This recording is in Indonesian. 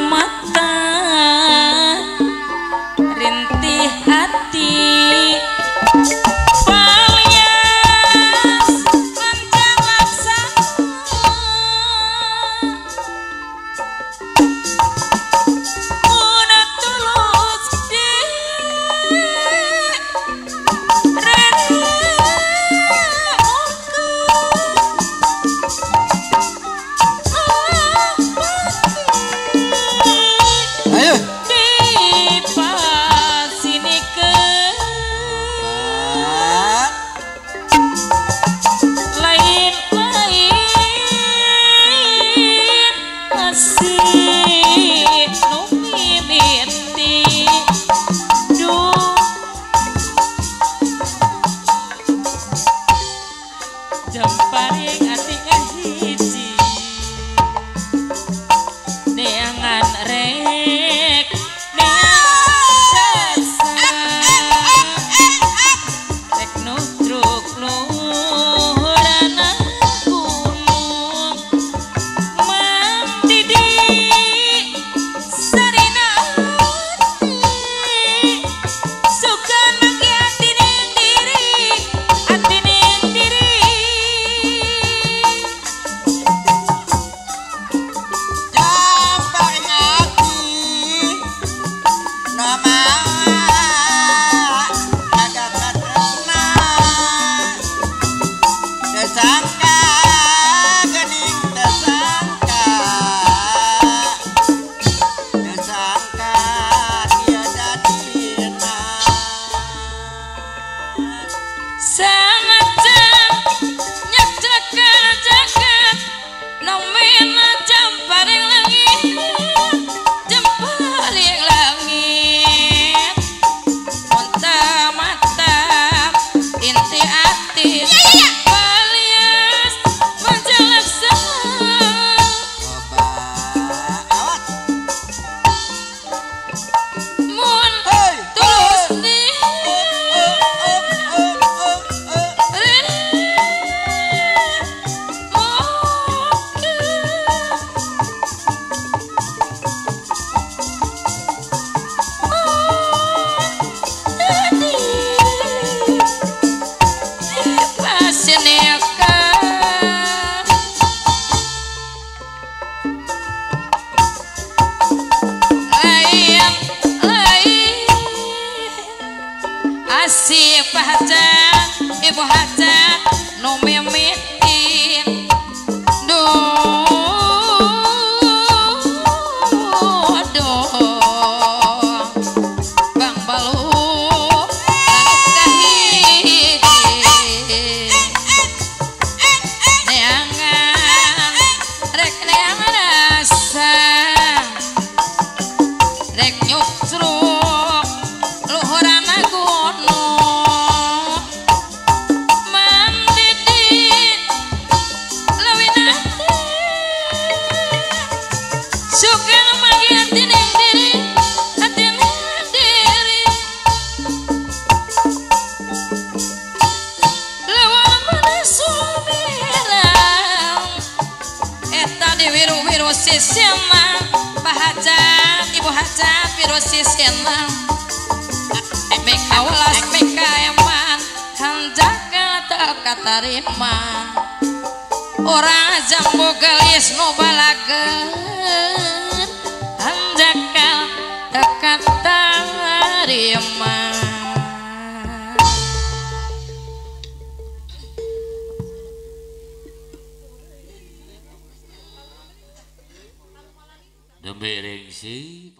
mata rintih hati palias lancar laksana udah tulus di paring ati hiji neangan rek neang rek nutruk luhurana gunung mantidi sarina suka nagi hati diri hati diri si pahaja ibu haja no memitin bang balu langit kahiji neangan rek neangan rasa rek nyutruk luhurana gunung mandidi lawinati suka magi hati diri lawan mana sumirang eta di wiru-wiru sisena bahajat ibu hajat wiru sisena mekawalas mekaeman hanjaka teka tarima orang jambu gelis nu balageun hanjaka teka tarima Dembe rengsi